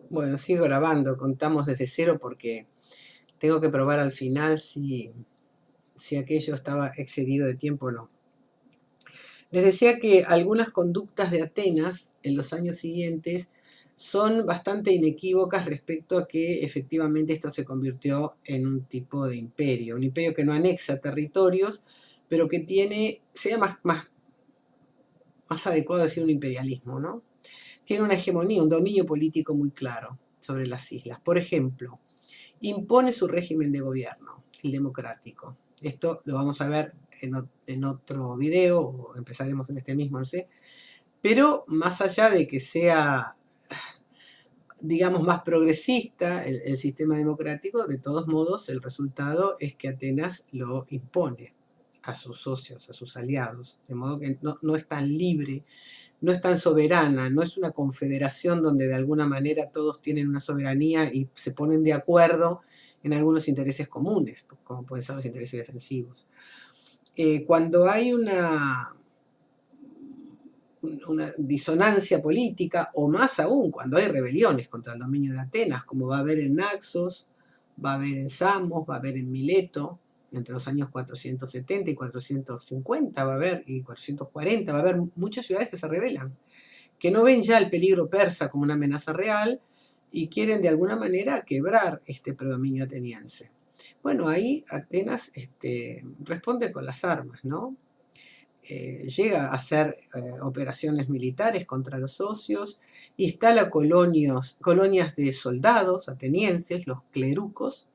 Bueno, sigo grabando, contamos desde cero porque tengo que probar al final si aquello estaba excedido de tiempo o no. Les decía que algunas conductas de Atenas en los años siguientes son bastante inequívocas respecto a que efectivamente esto se convirtió en un tipo de imperio, un imperio que no anexa territorios, pero que tiene, sería más adecuado decir un imperialismo, ¿no? Tiene una hegemonía, un dominio político muy claro sobre las islas. Por ejemplo, impone su régimen de gobierno, el democrático. Esto lo vamos a ver en otro video, o empezaremos en este mismo, no sé. Pero más allá de que sea, digamos, más progresista el sistema democrático, de todos modos el resultado es que Atenas lo impone a sus socios, a sus aliados, de modo que no es tan libre, no es tan soberana, no es una confederación donde de alguna manera todos tienen una soberanía y se ponen de acuerdo en algunos intereses comunes, como pueden ser los intereses defensivos. Cuando hay una disonancia política, o más aún cuando hay rebeliones contra el dominio de Atenas, como va a haber en Naxos, va a haber en Samos, va a haber en Mileto, entre los años 470 y 450 va a haber, y 440 va a haber muchas ciudades que se rebelan, que no ven ya el peligro persa como una amenaza real y quieren de alguna manera quebrar este predominio ateniense. Bueno, ahí Atenas responde con las armas, ¿no? Llega a hacer operaciones militares contra los socios, instala colonias de soldados atenienses, los clerucos,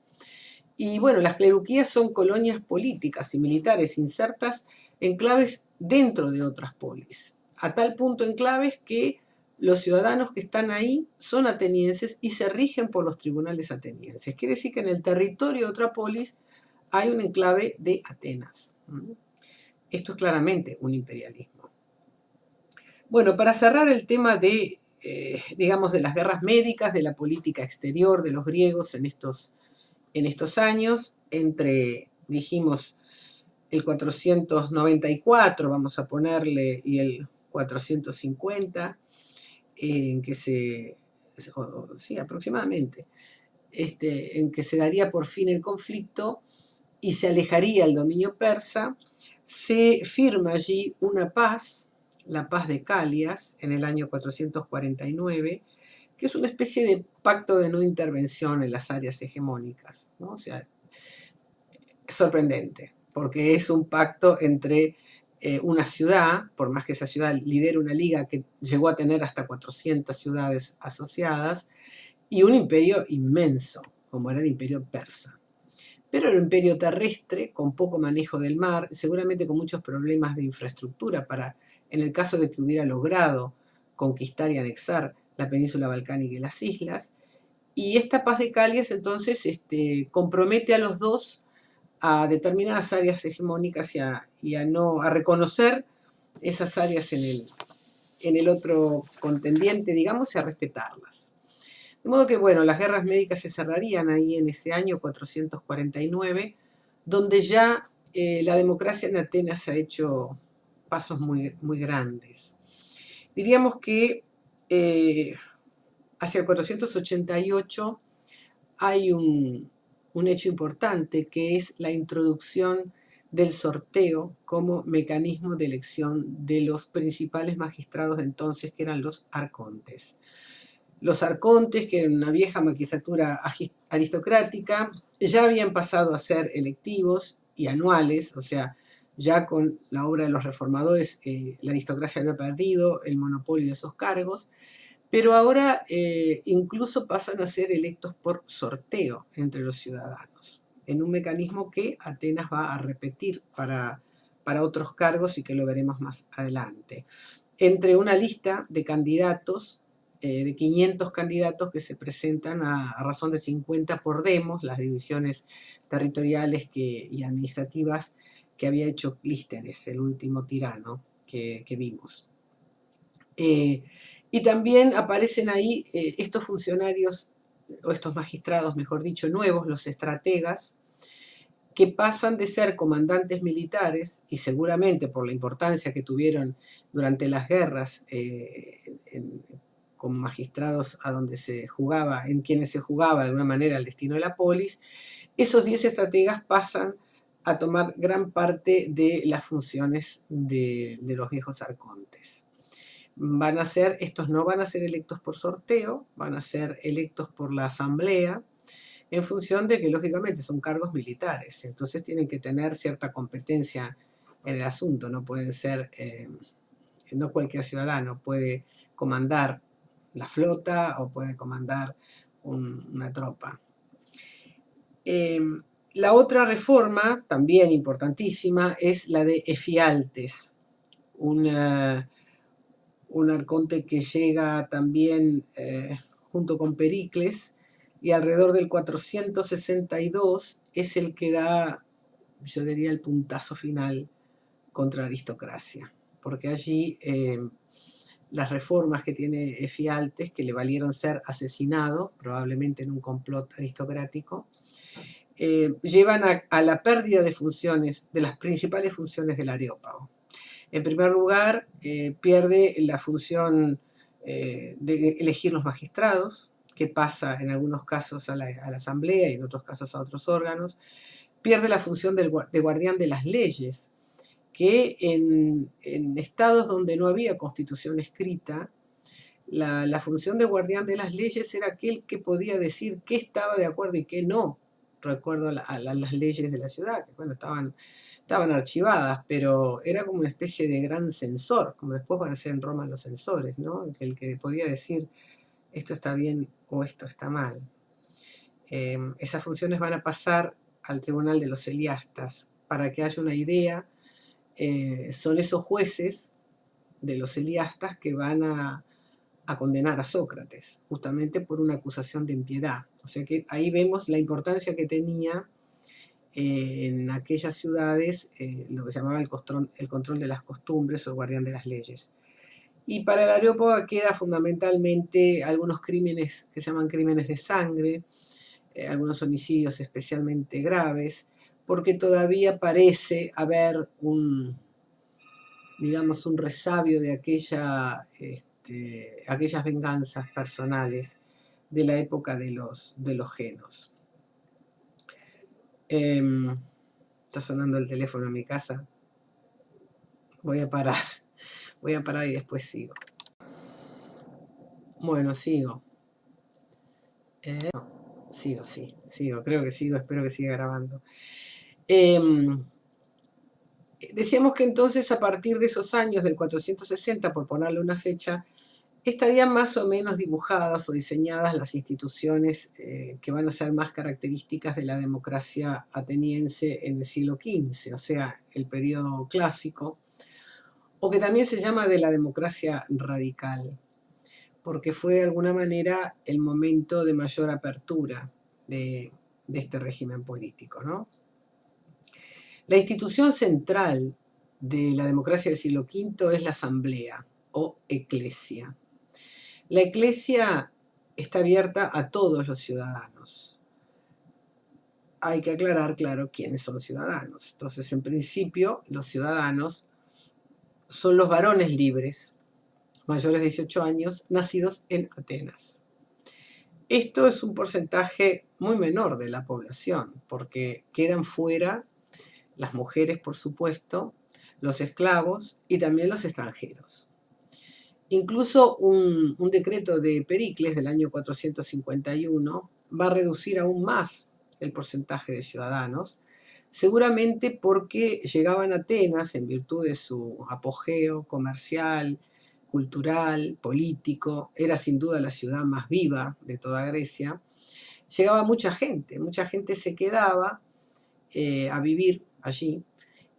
y bueno, las cleruquías son colonias políticas y militares insertas enclaves dentro de otras polis, a tal punto enclaves que los ciudadanos que están ahí son atenienses y se rigen por los tribunales atenienses. Quiere decir que en el territorio de otra polis hay un enclave de Atenas. Esto es claramente un imperialismo. Bueno, para cerrar el tema digamos, de las guerras médicas, de la política exterior de los griegos en estos años, dijimos, el 494, vamos a ponerle, y el 450, en que sí, aproximadamente, en que se daría por fin el conflicto y se alejaría el dominio persa, se firma allí una paz, la paz de Calias, en el año 449, que es una especie de pacto de no intervención en las áreas hegemónicas, ¿no? O sea, es sorprendente, porque es un pacto entre una ciudad, por más que esa ciudad lidere una liga que llegó a tener hasta 400 ciudades asociadas, y un imperio inmenso, como era el imperio persa. Pero era un imperio terrestre, con poco manejo del mar, seguramente con muchos problemas de infraestructura en el caso de que hubiera logrado conquistar y anexar la península balcánica y las islas. Y esta paz de Calias entonces compromete a los dos a determinadas áreas hegemónicas a reconocer esas áreas en el otro contendiente, digamos, y a respetarlas. De modo que, bueno, las guerras médicas se cerrarían ahí en ese año 449, donde ya la democracia en Atenas ha hecho pasos muy, muy grandes. Diríamos que hacia el 488 hay un hecho importante, que es la introducción del sorteo como mecanismo de elección de los principales magistrados de entonces, que eran los arcontes. Los arcontes, que eran una vieja magistratura aristocrática, ya habían pasado a ser electivos y anuales, o sea, ya con la obra de los reformadores la aristocracia había perdido el monopolio de esos cargos, pero ahora incluso pasan a ser electos por sorteo entre los ciudadanos, en un mecanismo que Atenas va a repetir para otros cargos y que lo veremos más adelante. Entre una lista de candidatos, de 500 candidatos que se presentan a razón de 50 por demos, las divisiones territoriales y administrativas que había hecho Clístenes, el último tirano que vimos. Y también aparecen ahí estos funcionarios, o estos magistrados, mejor dicho, nuevos, los estrategas, que pasan de ser comandantes militares, y seguramente por la importancia que tuvieron durante las guerras como magistrados a donde se jugaba, en quienes se jugaba de alguna manera el destino de la polis, esos 10 estrategas pasan a tomar gran parte de las funciones de los viejos arcontes. Estos no van a ser electos por sorteo, van a ser electos por la asamblea, en función de que lógicamente son cargos militares, entonces tienen que tener cierta competencia en el asunto, no pueden ser, no cualquier ciudadano puede comandar la flota o puede comandar una tropa. La otra reforma, también importantísima, es la de Efialtes, un arconte que llega también junto con Pericles, y alrededor del 462 es el que da, yo diría, el puntazo final contra la aristocracia, porque allí las reformas que tiene Efialtes, que le valieron ser asesinado, probablemente en un complot aristocrático, llevan a la pérdida de funciones, de las principales funciones del Areópago. En primer lugar, pierde la función de elegir los magistrados, que pasa en algunos casos a la asamblea y en otros casos a otros órganos. Pierde la función de guardián de las leyes, que en estados donde no había constitución escrita, la función de guardián de las leyes era aquel que podía decir qué estaba de acuerdo y qué no, recuerdo a las leyes de la ciudad, que bueno, estaban archivadas, pero era como una especie de gran censor, como después van a ser en Roma los censores, ¿no? El que podía decir esto está bien o esto está mal. Esas funciones van a pasar al tribunal de los Eliastas. Para que haya una idea, son esos jueces de los Eliastas que van a condenar a Sócrates, justamente por una acusación de impiedad. O sea que ahí vemos la importancia que tenía en aquellas ciudades lo que se llamaba el control de las costumbres o el guardián de las leyes. Y para el Areópago queda fundamentalmente algunos crímenes que se llaman crímenes de sangre, algunos homicidios especialmente graves, porque todavía parece haber digamos, un resabio de aquellas venganzas personales de la época de los genos. Está sonando el teléfono en mi casa. Voy a parar y después sigo. Bueno, sigo. Sigo, creo que sigo, espero que siga grabando. Decíamos que entonces a partir de esos años del 460, por ponerle una fecha, estarían más o menos dibujadas o diseñadas las instituciones que van a ser más características de la democracia ateniense en el siglo XV, o sea, el periodo clásico, o que también se llama de la democracia radical, porque fue de alguna manera el momento de mayor apertura de este régimen político, ¿no? La institución central de la democracia del siglo V es la asamblea o eclesia. La eclesia está abierta a todos los ciudadanos. Hay que aclarar, claro, quiénes son ciudadanos. Entonces, en principio, los ciudadanos son los varones libres, mayores de 18 años, nacidos en Atenas. Esto es un porcentaje muy menor de la población, porque quedan fuera las mujeres, por supuesto, los esclavos y también los extranjeros. Incluso un decreto de Pericles del año 451 va a reducir aún más el porcentaje de ciudadanos, seguramente porque llegaban a Atenas en virtud de su apogeo comercial, cultural, político, era sin duda la ciudad más viva de toda Grecia. Llegaba mucha gente se quedaba a vivir allí.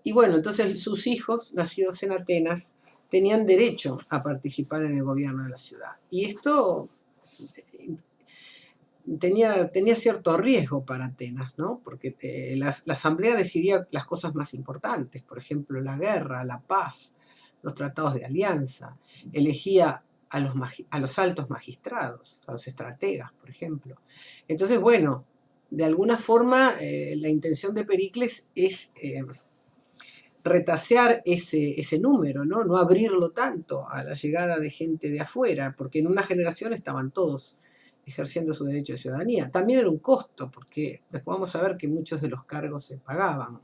Y bueno, entonces sus hijos, nacidos en Atenas, tenían derecho a participar en el gobierno de la ciudad. Y esto tenía cierto riesgo para Atenas, ¿no? Porque la asamblea decidía las cosas más importantes, por ejemplo, la guerra, la paz, los tratados de alianza, elegía a los altos magistrados, a los estrategas, por ejemplo. Entonces, bueno, de alguna forma la intención de Pericles es retasear ese número, ¿no? No abrirlo tanto a la llegada de gente de afuera, porque en una generación estaban todos ejerciendo su derecho de ciudadanía. También era un costo, porque después vamos a ver que muchos de los cargos se pagaban.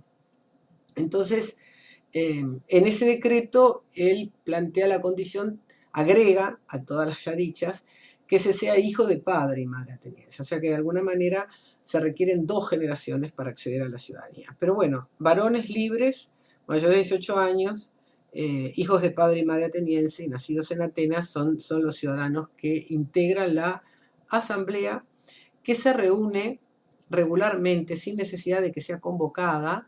Entonces, en ese decreto, él plantea la condición, agrega a todas las yarichas, que se sea hijo de padre y madre ateniense. O sea que de alguna manera se requieren 2 generaciones para acceder a la ciudadanía. Pero bueno, varones libres, mayores de 18 años, hijos de padre y madre ateniense y nacidos en Atenas son los ciudadanos que integran la asamblea, que se reúne regularmente sin necesidad de que sea convocada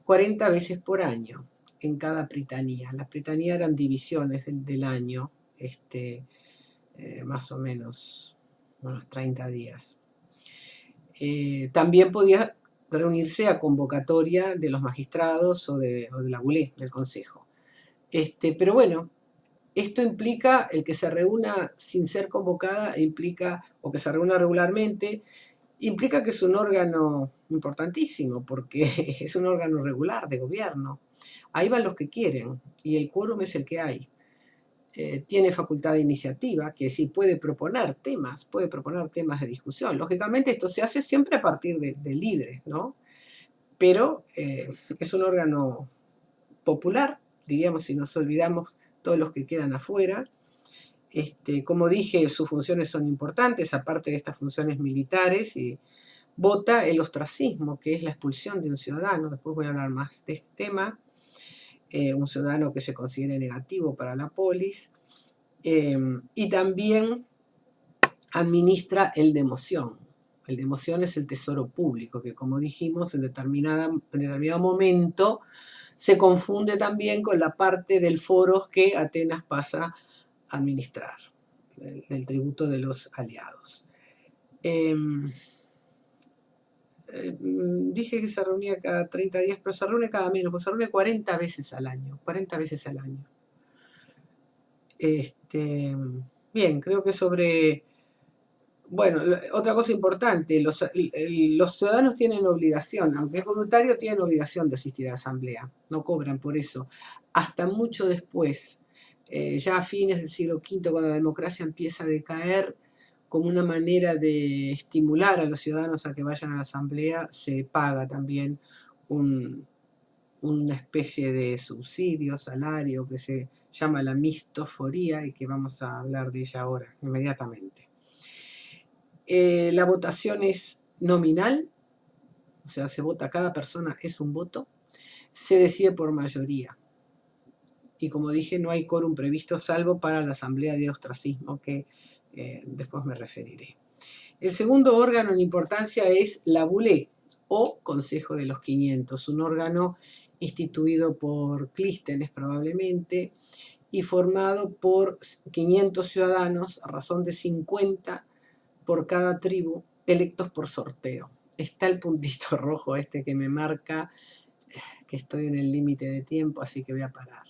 40 veces por año en cada pritanía. Las pritanías eran divisiones del año, más o menos unos 30 días. También podía reunirse a convocatoria de los magistrados o de la bulé, del consejo. Pero bueno, esto implica el que se reúna sin ser convocada, o que se reúna regularmente, implica que es un órgano importantísimo, porque es un órgano regular de gobierno. Ahí van los que quieren, y el quórum es el que hay. Tiene facultad de iniciativa, que sí puede proponer temas de discusión. Lógicamente esto se hace siempre a partir de líderes, ¿no? Pero es un órgano popular, diríamos, si nos olvidamos todos los que quedan afuera. Como dije, sus funciones son importantes, aparte de estas funciones militares, y vota el ostracismo, que es la expulsión de un ciudadano. Después voy a hablar más de este tema. Un ciudadano que se considere negativo para la polis. Y también administra el democión. El democión es el tesoro público, que como dijimos, en determinado momento se confunde también con la parte del foros que Atenas pasa a administrar, del tributo de los aliados. Dije que se reunía cada 30 días, pero se reúne cada menos, pues se reúne 40 veces al año. 40 veces al año. Bien, creo que sobre... Bueno, otra cosa importante, los ciudadanos tienen obligación, aunque es voluntario, tienen obligación de asistir a la asamblea, no cobran por eso. Hasta mucho después, ya a fines del siglo V, cuando la democracia empieza a decaer, como una manera de estimular a los ciudadanos a que vayan a la asamblea, se paga también una especie de subsidio, salario, que se llama la mistoforía y que vamos a hablar de ella ahora, inmediatamente. La votación es nominal, o sea, se vota, cada persona es un voto, se decide por mayoría. Y como dije, no hay quórum previsto salvo para la asamblea de ostracismo, que después me referiré. El segundo órgano en importancia es la bulé, o Consejo de los 500, un órgano instituido por Clístenes probablemente, y formado por 500 ciudadanos, a razón de 50 por cada tribu, electos por sorteo. Está el puntito rojo que me marca que estoy en el límite de tiempo, así que voy a parar.